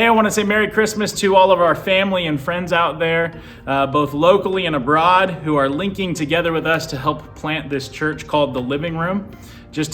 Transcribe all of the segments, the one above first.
Hey, I want to say Merry Christmas to all of our family and friends out there, both locally and abroad, who are linking together with us to help plant this church called The Living Room.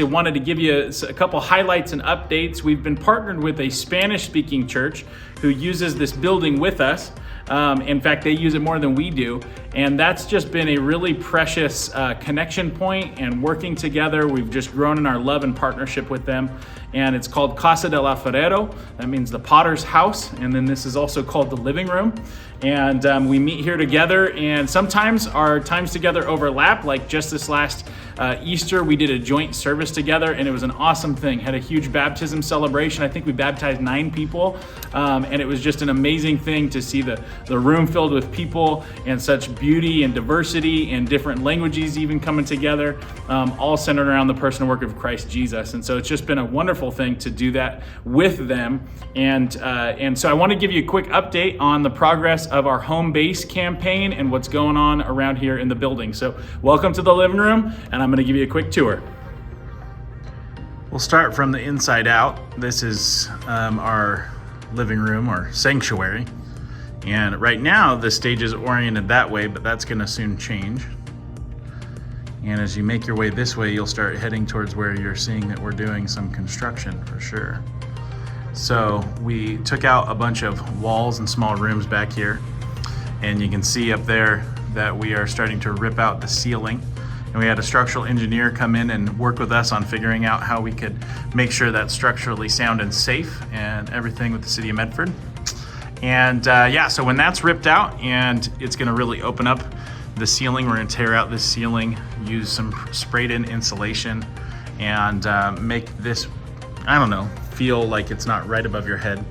Wanted to give you a couple highlights and updates. We've been partnered with a Spanish-speaking church who uses this building with us. In fact, they use it more than we do. And that's just been a really precious connection point and working together. We've just grown in our love and partnership with them. And it's called Casa del Alfarero. That means the potter's house. And then this is also called the living room. And we meet here together, and sometimes our times together overlap. Like just this last Easter, we did a joint service together, and it was an awesome thing. Had a huge baptism celebration. I think we baptized 9 people, and it was just an amazing thing to see the room filled with people and such beauty and diversity and different languages even coming together, all centered around the person and work of Christ Jesus. And so it's just been a wonderful thing to do that with them. And so I want to give you a quick update on the progress of our home base campaign and what's going on around here in the building. So welcome to the living room, and I'm going to give you a quick tour. We'll start from the inside out. This is our living room or sanctuary. And right now the stage is oriented that way, but that's going to soon change. And as you make your way this way, you'll start heading towards where you're seeing that we're doing some construction for sure. So we took out a bunch of walls and small rooms back here. And you can see up there that we are starting to rip out the ceiling. And we had a structural engineer come in and work with us on figuring out how we could make sure that's structurally sound and safe and everything with the city of Medford. And so when that's ripped out and it's gonna really open up the ceiling, we're gonna tear out this ceiling, use some sprayed in insulation, and make this, feel like it's not right above your head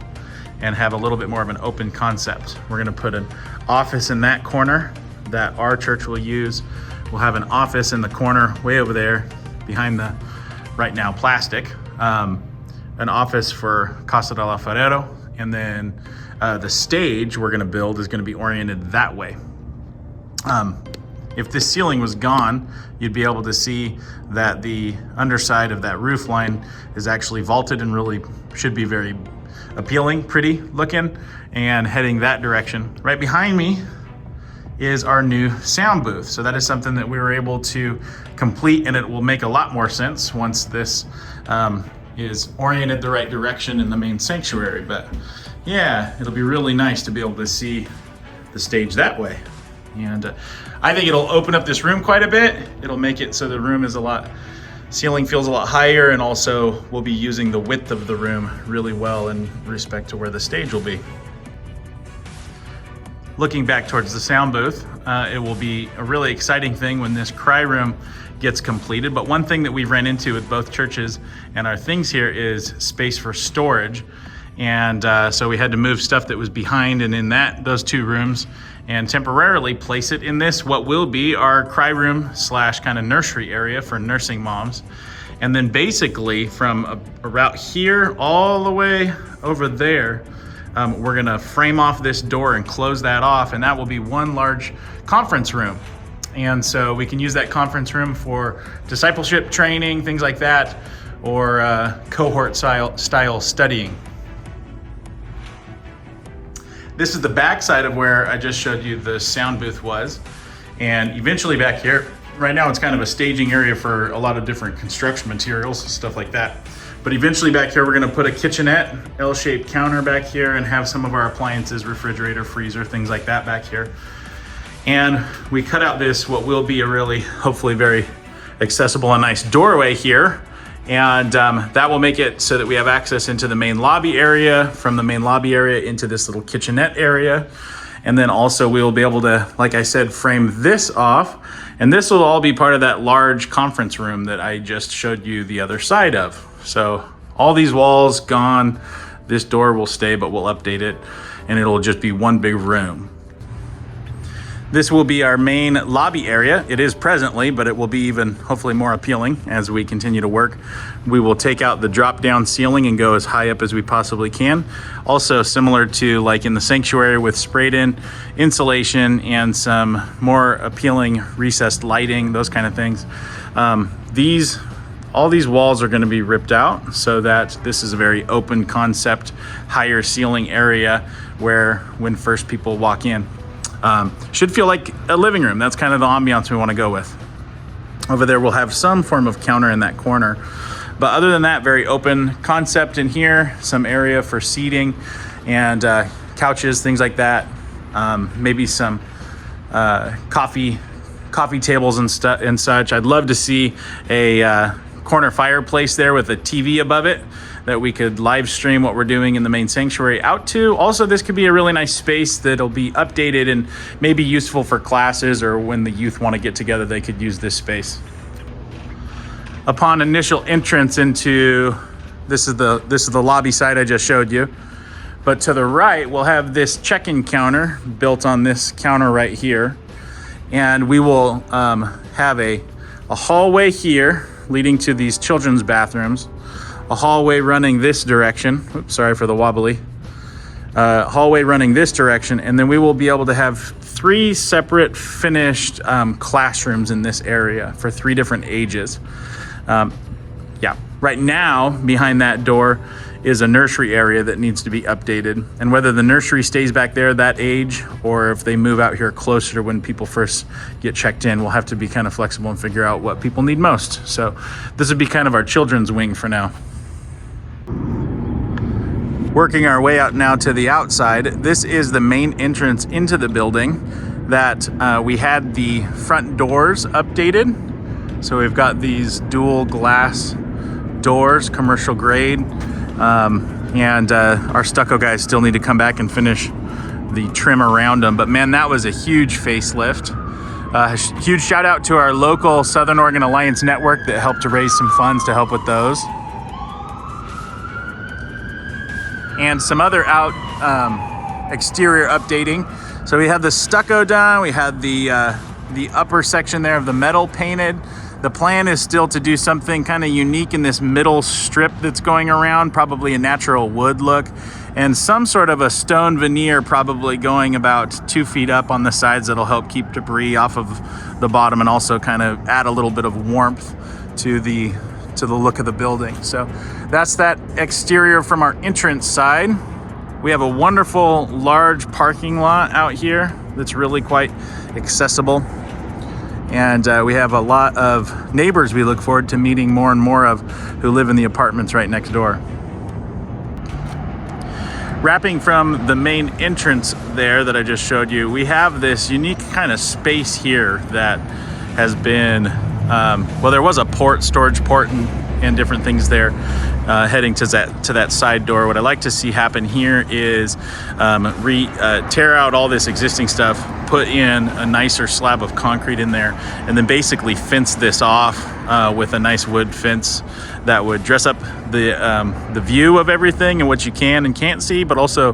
and have a little bit more of an open concept. We're gonna put an office in that corner that our church will use. We'll have an office in the corner way over there behind the, right now, plastic. An office for Casa del Alfarero, and then the stage we're gonna build is gonna be oriented that way. If this ceiling was gone, you'd be able to see that the underside of that roof line is actually vaulted and really should be very appealing, pretty looking, and heading that direction. Right behind me is our new sound booth. So that is something that we were able to complete, and it will make a lot more sense once this is oriented the right direction in the main sanctuary. But yeah, it'll be really nice to be able to see the stage that way. And I think it'll open up this room quite a bit. It'll make it so the room is ceiling feels a lot higher, and also we'll be using the width of the room really well in respect to where the stage will be. Looking back towards the sound booth, it will be a really exciting thing when this cry room gets completed. But one thing that we've ran into with both churches and our things here is space for storage. And so we had to move stuff that was behind and in those 2 rooms and temporarily place it in this, what will be our cry room / kind of nursery area for nursing moms. And then basically from about here all the way over there, we're gonna frame off this door and close that off, and that will be one large conference room. And so we can use that conference room for discipleship training, things like that, or cohort style studying. This is the back side of where I just showed you the sound booth was. And eventually back here, right now it's kind of a staging area for a lot of different construction materials, stuff like that. But eventually back here, we're gonna put a kitchenette, L-shaped counter back here, and have some of our appliances, refrigerator, freezer, things like that back here. And we cut out this, what will be a really, hopefully very accessible and nice doorway here. And that will make it so that we have access into the main lobby area, from the main lobby area into this little kitchenette area. And then also we will be able to, like I said, frame this off. And this will all be part of that large conference room that I just showed you the other side of. So all these walls gone, this door will stay, but we'll update it, and it'll just be one big room. This will be our main lobby area. It is presently, but it will be even hopefully more appealing as we continue to work. We will take out the drop-down ceiling and go as high up as we possibly can. Also similar to like in the sanctuary with sprayed in insulation and some more appealing recessed lighting, those kind of things. These All these walls are going to be ripped out so that this is a very open concept, higher ceiling area where when first people walk in, should feel like a living room. That's kind of the ambiance we want to go with. Over there, we'll have some form of counter in that corner. But other than that, very open concept in here, some area for seating and couches, things like that. Maybe some coffee tables and such. I'd love to see a corner fireplace there with a TV above it that we could live stream what we're doing in the main sanctuary out to. Also, this could be a really nice space that'll be updated and maybe useful for classes, or when the youth want to get together, they could use this space. Upon initial entrance into, this is the lobby side I just showed you. But to the right, we'll have this check-in counter built on this counter right here. And we will have a hallway here leading to these children's bathrooms, a hallway running this direction. Oops, sorry for the wobbly. Hallway running this direction, and then we will be able to have 3 separate finished classrooms in this area for 3 different ages. Right now, behind that door is a nursery area that needs to be updated. And whether the nursery stays back there that age, or if they move out here closer to when people first get checked in, we'll have to be kind of flexible and figure out what people need most. So this would be kind of our children's wing for now. Working our way out now to the outside, this is the main entrance into the building that we had the front doors updated. So we've got these dual glass doors, commercial grade, and our stucco guys still need to come back and finish the trim around them. But man, that was a huge facelift. Huge shout out to our local Southern Oregon Alliance network that helped to raise some funds to help with those. And some other exterior updating. So we had the stucco done, we had the upper section there of the metal painted. The plan is still to do something kind of unique in this middle strip that's going around, probably a natural wood look, and some sort of a stone veneer probably going about 2 feet up on the sides that'll help keep debris off of the bottom and also kind of add a little bit of warmth to the look of the building. So that's that exterior from our entrance side. We have a wonderful large parking lot out here that's really quite accessible. And we have a lot of neighbors we look forward to meeting more and more of who live in the apartments right next door. Wrapping from the main entrance there that I just showed you, we have this unique kind of space here that has been, well, there was a storage port and different things there heading to that side door. What I like to see happen here is tear out all this existing stuff, put in a nicer slab of concrete in there, and then basically fence this off with a nice wood fence that would dress up the view of everything and what you can and can't see, but also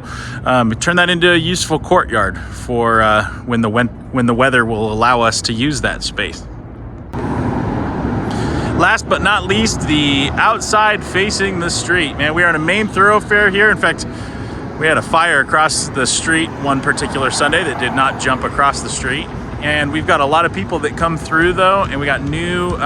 turn that into a useful courtyard for when the weather will allow us to use that space. Last but not least, the outside facing the street. Man, we are on a main thoroughfare here. In fact, we had a fire across the street one particular Sunday that did not jump across the street. And we've got a lot of people that come through though, and we got new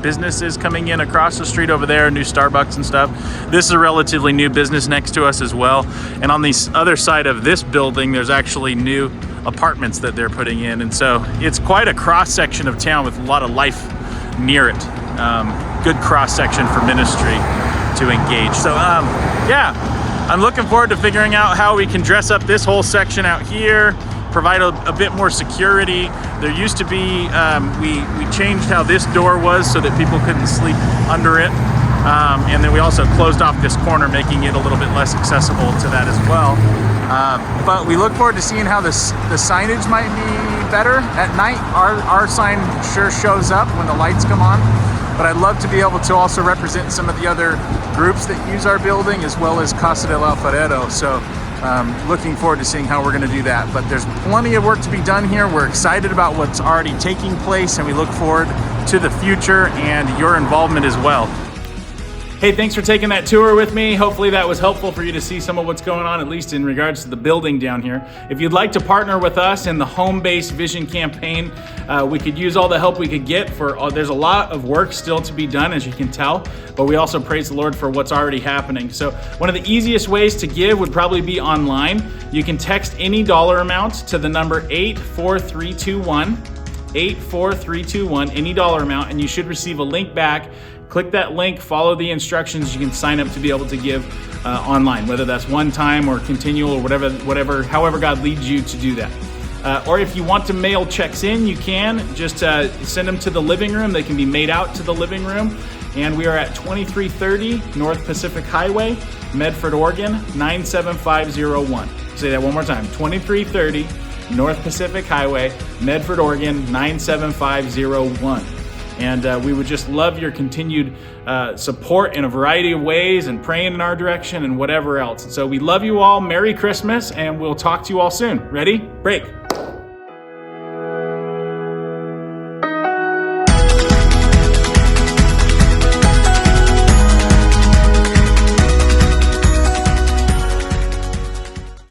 businesses coming in across the street over there, new Starbucks and stuff. This is a relatively new business next to us as well. And on the other side of this building, there's actually new apartments that they're putting in. And so it's quite a cross section of town with a lot of life near it. Good cross section for ministry to engage. So yeah, I'm looking forward to figuring out how we can dress up this whole section out here, provide a bit more security. There used to be, we changed how this door was so that people couldn't sleep under it. And then we also closed off this corner, making it a little bit less accessible to that as well. But we look forward to seeing how the signage might be better at night. Our sign sure shows up when the lights come on. But I'd love to be able to also represent some of the other groups that use our building, as well as Casa del Alfarero. So looking forward to seeing how we're going to do that. But there's plenty of work to be done here. We're excited about what's already taking place, and we look forward to the future and your involvement as well. Hey, thanks for taking that tour with me. Hopefully that was helpful for you to see some of what's going on, at least in regards to the building down here. If you'd like to partner with us in the home-based vision campaign, we could use all the help we could get. There's a lot of work still to be done, as you can tell, but we also praise the Lord for what's already happening. So one of the easiest ways to give would probably be online. You can text any dollar amount to the number 84321, 84321, any dollar amount, and you should receive a link back. Click that link, follow the instructions. You can sign up to be able to give online, whether that's one time or continual or whatever, however God leads you to do that. Or if you want to mail checks in, you can just send them to the living room. They can be made out to the living room. And we are at 2330 North Pacific Highway, Medford, Oregon, 97501. Say that one more time, 2330 North Pacific Highway, Medford, Oregon, 97501. And we would just love your continued support in a variety of ways and praying in our direction and whatever else. And so we love you all. Merry Christmas, and we'll talk to you all soon. Ready? Break.